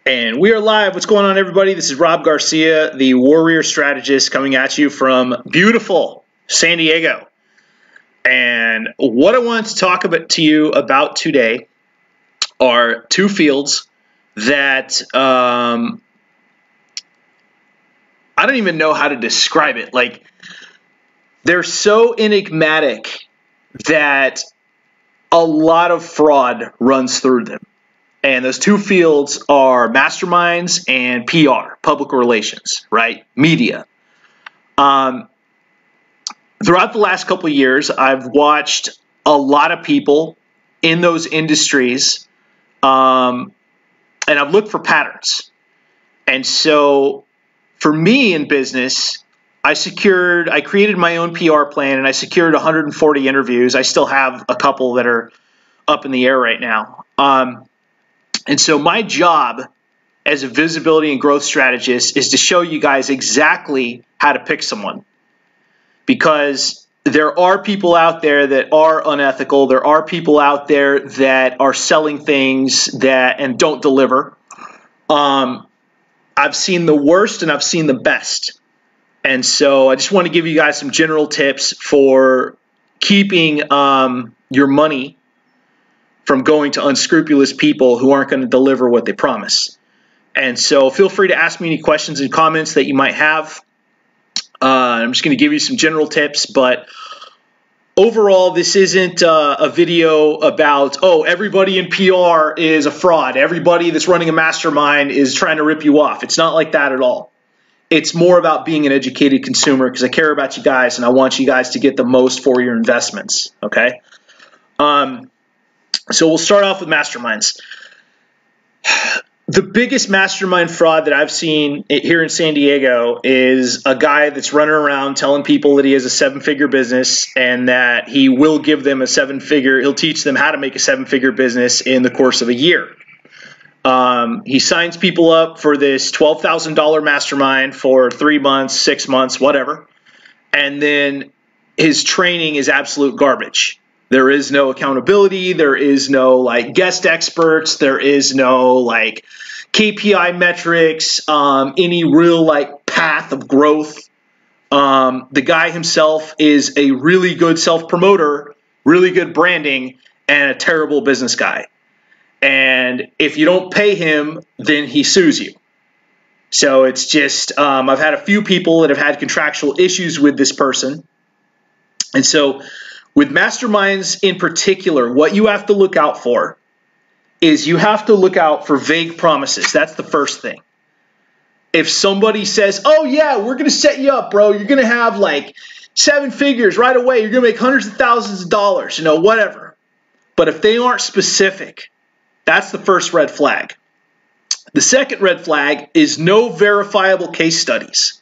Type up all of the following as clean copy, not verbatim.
And we are live. What's going on, everybody? This is Rob Garcia, the Warrior Strategist, coming at you from beautiful San Diego. And what I wanted to talk to you about today are two fields that I don't even know how to describe it. Like, they're so enigmatic that a lot of fraud runs through them. And those two fields are masterminds and PR, public relations, right? Media. Throughout the last couple of years, I've watched a lot of people in those industries, and I've looked for patterns. And so for me in business, I created my own PR plan, and I secured 140 interviews. I still have a couple that are up in the air right now. And so my job as a visibility and growth strategist is to show you guys exactly how to pick someone. Because there are people out there that are unethical. There are people out there that are selling things and don't deliver. I've seen the worst and I've seen the best. And so I just want to give you guys some general tips for keeping your money from going to unscrupulous people who aren't going to deliver what they promise. And so feel free to ask me any questions and comments that you might have. I'm just going to give you some general tips, but overall, this isn't a video about, oh, everybody in PR is a fraud. Everybody that's running a mastermind is trying to rip you off. It's not like that at all. It's more about being an educated consumer because I care about you guys and I want you guys to get the most for your investments, okay? So we'll start off with masterminds. The biggest mastermind fraud that I've seen here in San Diego is a guy that's running around telling people that he has a seven-figure business and that he will give them he'll teach them how to make a seven-figure business in the course of a year. He signs people up for this $12,000 mastermind for 3 months, 6 months, whatever. And then his training is absolute garbage. There is no accountability. There is no guest experts. There is no KPI metrics, any real path of growth. The guy himself is a really good self-promoter, really good branding, and a terrible business guy. And if you don't pay him, then he sues you. So it's just, I've had a few people that have had contractual issues with this person. And so with masterminds in particular, what you have to look out for is you have to look out for vague promises. That's the first thing. If somebody says, oh yeah, we're going to set you up, bro. You're going to have 7 figures right away. You're going to make hundreds of thousands of dollars, whatever. But if they aren't specific, that's the first red flag. The second red flag is no verifiable case studies.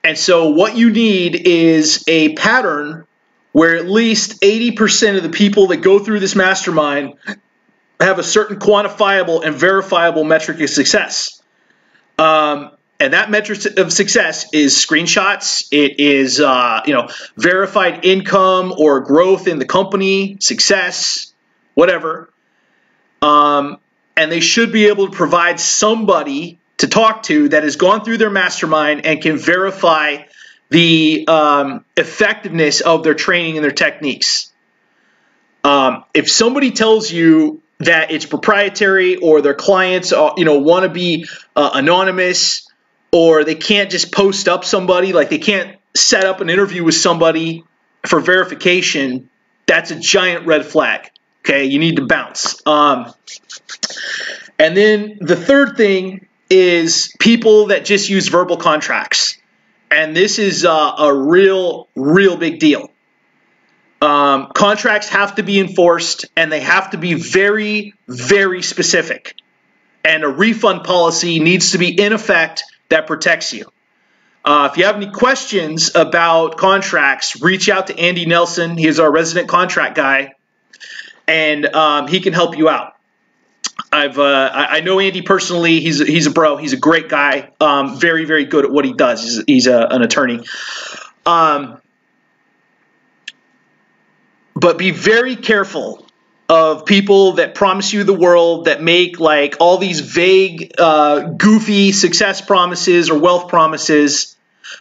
And so what you need is a pattern where at least 80% of the people that go through this mastermind have a certain quantifiable and verifiable metric of success. And that metric of success is screenshots. It is, verified income or growth in the company, success, whatever. And they should be able to provide somebody to talk to that has gone through their mastermind and can verify the effectiveness of their training and their techniques. If somebody tells you that it's proprietary or their clients want to be anonymous, or they can't just post up somebody, they can't set up an interview with somebody for verification, that's a giant red flag. Okay, you need to bounce. And then the third thing is people that just use verbal contracts. And this is a real big deal. Contracts have to be enforced, and they have to be very, very specific. And a refund policy needs to be in effect that protects you. If you have any questions about contracts, reach out to Andy Nelson. He is our resident contract guy, and he can help you out. I know Andy personally. He's a bro. He's a great guy. Very, very good at what he does. He's an attorney. But be very careful of people that promise you the world, that make like all these vague, goofy success promises or wealth promises,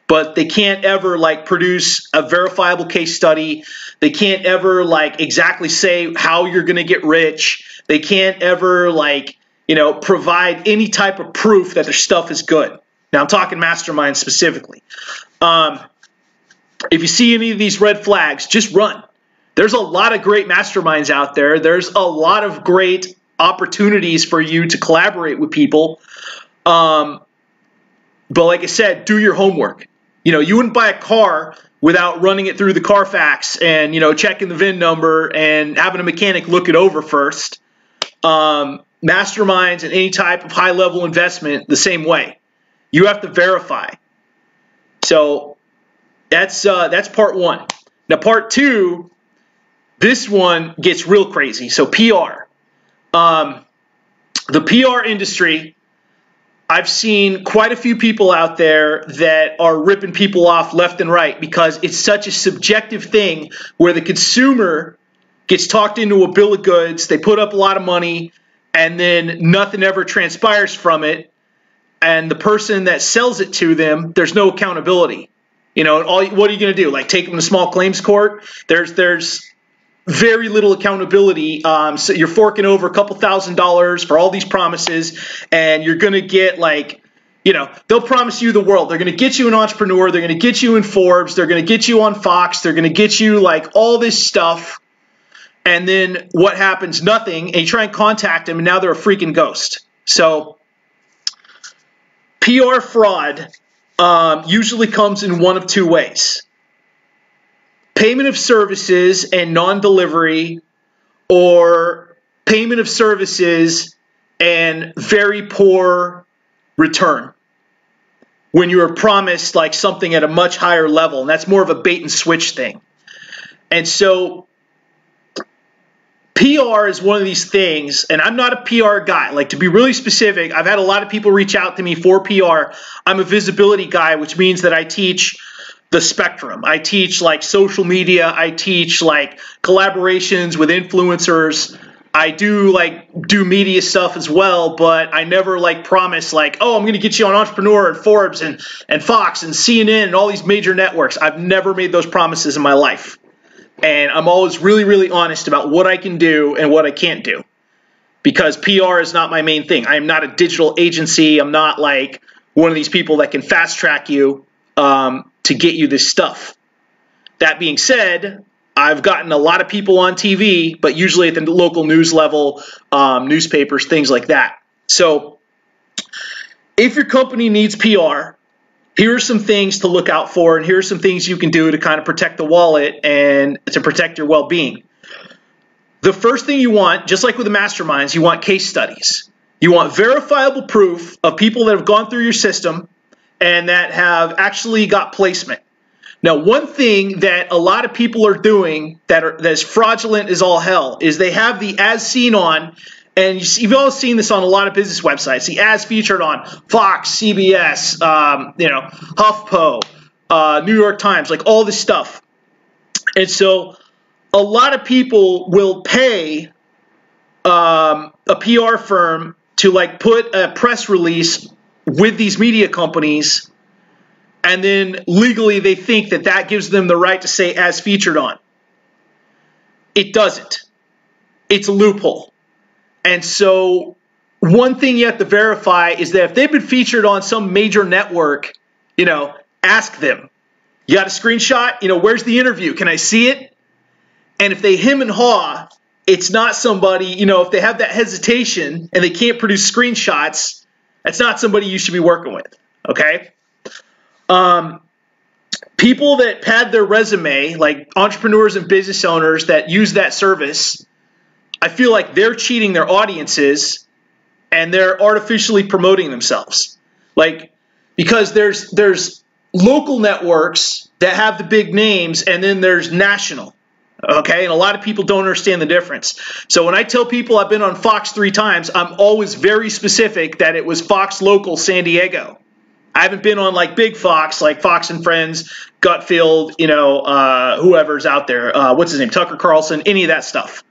but they can't ever like produce a verifiable case study. They can't ever like exactly say how you're going to get rich. They can't ever like, provide any type of proof that their stuff is good. Now I'm talking masterminds specifically. If you see any of these red flags, just run. There's a lot of great masterminds out there. There's a lot of great opportunities for you to collaborate with people. But like I said, do your homework. You wouldn't buy a car without running it through the Carfax and, checking the VIN number and having a mechanic look it over first. Masterminds and any type of high-level investment, the same way. You have to verify. So that's part one. Now, part two, this one gets real crazy. So PR. The PR industry, I've seen quite a few people out there that are ripping people off left and right because it's such a subjective thing where the consumer gets talked into a bill of goods, they put up a lot of money, and then nothing ever transpires from it. And the person that sells it to them, there's no accountability. What are you going to do? Like take them to small claims court? There's very little accountability. So you're forking over a couple $1,000s for all these promises, and you're going to get like, they'll promise you the world. They're going to get you an entrepreneur. They're going to get you in Forbes. They're going to get you on Fox. They're going to get you like all this stuff. And then what happens? Nothing. And you try and contact them, and now they're a freaking ghost. So PR fraud usually comes in one of two ways. Payment of services and non-delivery, or payment of services and very poor return when you are promised like something at a much higher level. And that's more of a bait and switch thing. And so PR is one of these things, and I'm not a PR guy. Like, to be really specific, I've had a lot of people reach out to me for PR. I'm a visibility guy, which means that I teach the spectrum. I teach like social media. I teach like collaborations with influencers. I do media stuff as well, but I never like promise like, oh, I'm going to get you on Entrepreneur and Forbes and Fox and CNN and all these major networks. I've never made those promises in my life. And I'm always really, really honest about what I can do and what I can't do, because PR is not my main thing. I am not a digital agency. I'm not like one of these people that can fast track you to get you this stuff. That being said, I've gotten a lot of people on TV, but usually at the local news level, newspapers, things like that. So if your company needs PR, here are some things to look out for, and here are some things you can do to kind of protect the wallet and to protect your well-being. The first thing you want, just like with the masterminds, you want case studies. You want verifiable proof of people that have gone through your system and that have actually got placement. Now, one thing that a lot of people are doing that's fraudulent as all hell is they have the as seen on, and you've all seen this on a lot of business websites, the as featured on Fox, CBS, HuffPo, New York Times, like all this stuff. And so a lot of people will pay a PR firm to like put a press release with these media companies, and then legally they think that that gives them the right to say as featured on. It doesn't. It's a loophole. And so one thing you have to verify is that if they've been featured on some major network, ask them. You got a screenshot? Where's the interview? Can I see it? And if they hem and haw, it's not somebody, if they have that hesitation and they can't produce screenshots, that's not somebody you should be working with, okay? People that pad their resume, like entrepreneurs and business owners that use that service, I feel like they're cheating their audiences and they're artificially promoting themselves. Like, because there's local networks that have the big names, and then there's national. Okay, and a lot of people don't understand the difference. So when I tell people I've been on Fox 3 times, I'm always very specific that it was Fox Local San Diego. I haven't been on like big Fox, like Fox and Friends, Gutfield, whoever's out there. What's his name? Tucker Carlson, any of that stuff.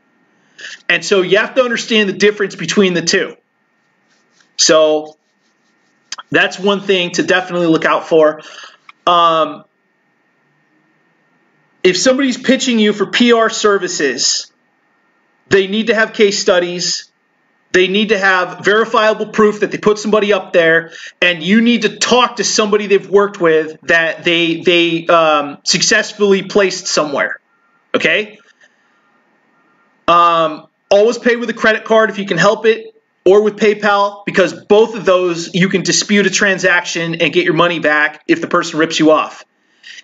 And so you have to understand the difference between the two. So that's one thing to definitely look out for. If somebody's pitching you for PR services, they need to have case studies. They need to have verifiable proof that they put somebody up there, and you need to talk to somebody they've worked with that they successfully placed somewhere. Okay? Always pay with a credit card if you can help it, or with PayPal, because both of those you can dispute a transaction and get your money back if the person rips you off.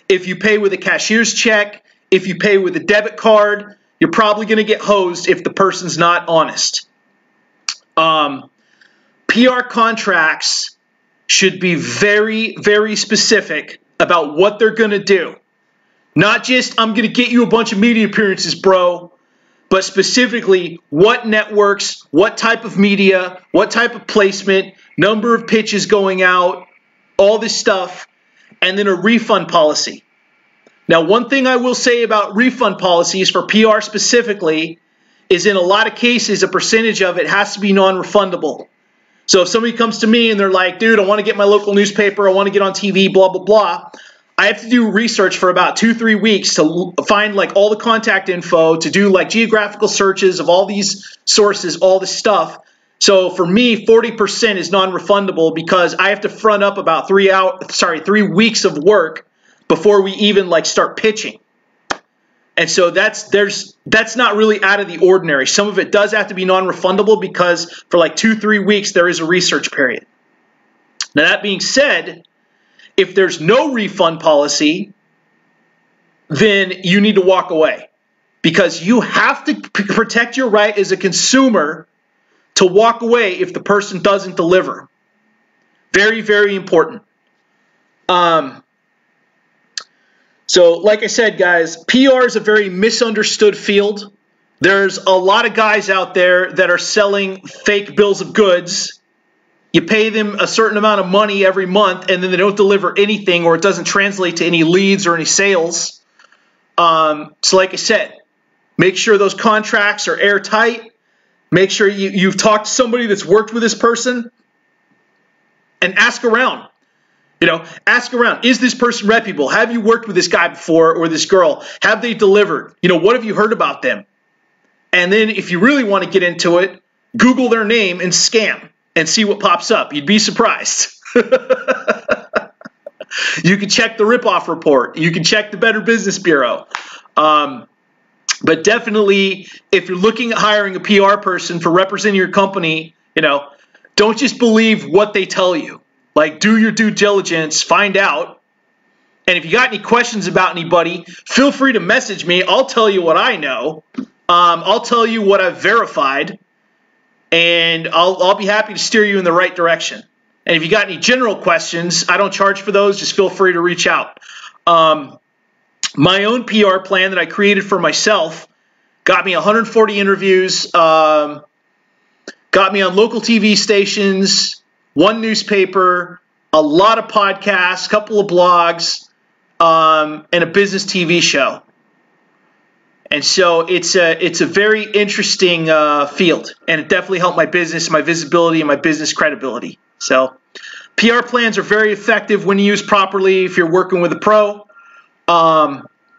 If you pay with a cashier's check, if you pay with a debit card, you're probably going to get hosed if the person's not honest. PR contracts should be very, very specific about what they're going to do. Not just, I'm going to get you a bunch of media appearances, bro, but specifically what networks, what type of media, what type of placement, number of pitches going out, all this stuff, and then a refund policy. Now, one thing I will say about refund policies for PR specifically is in a lot of cases, a percentage of it has to be non-refundable. So if somebody comes to me and they're like, dude, I want to get my local newspaper, I want to get on TV, blah, blah, blah, I have to do research for about 2-3 weeks to find like all the contact info, to do like geographical searches of all these sources, all this stuff. So for me, 40% is non-refundable because I have to front up about 3 weeks of work before we even like start pitching. And so that's not really out of the ordinary. Some of it does have to be non-refundable because for like 2-3 weeks there is a research period. Now that being said, if there's no refund policy, then you need to walk away because you have to protect your right as a consumer to walk away if the person doesn't deliver. Very, very important. So like I said, guys, PR is a very misunderstood field. There's a lot of guys out there that are selling fake bills of goods. You pay them a certain amount of money every month, and then they don't deliver anything, or it doesn't translate to any leads or any sales. So like I said, make sure those contracts are airtight. Make sure you've talked to somebody that's worked with this person, and ask around. Ask around. Is this person reputable? Have you worked with this guy before or this girl? Have they delivered? What have you heard about them? And then if you really want to get into it, Google their name and scam and see what pops up. You'd be surprised. You can check the ripoff report. You can check the Better Business Bureau. But definitely, if you're looking at hiring a PR person for representing your company, don't just believe what they tell you. Like, do your due diligence, find out. And if you got any questions about anybody, feel free to message me. I'll tell you what I know. I'll tell you what I've verified. And I'll be happy to steer you in the right direction. And if you got any general questions, I don't charge for those. Just feel free to reach out. My own PR plan that I created for myself got me 140 interviews, got me on local TV stations, 1 newspaper, a lot of podcasts, a couple of blogs, and a business TV show. And so it's a very interesting field, and it definitely helped my business, my visibility, and my business credibility. So PR plans are very effective when used properly if you're working with a pro.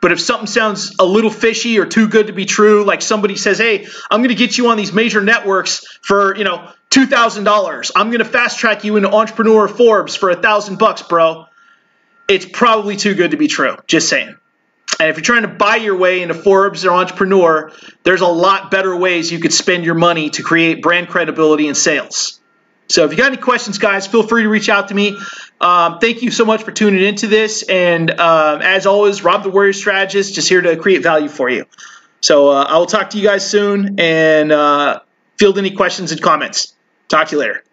But if something sounds a little fishy or too good to be true, like somebody says, hey, I'm going to get you on these major networks for, $2,000. I'm going to fast track you into Entrepreneur Forbes for $1,000, bro. It's probably too good to be true. Just saying. And if you're trying to buy your way into Forbes or Entrepreneur, there's a lot better ways you could spend your money to create brand credibility and sales. So if you got any questions, guys, feel free to reach out to me. Thank you so much for tuning into this. And as always, Rob the Warrior Strategist, just here to create value for you. So I will talk to you guys soon and field any questions and comments. Talk to you later.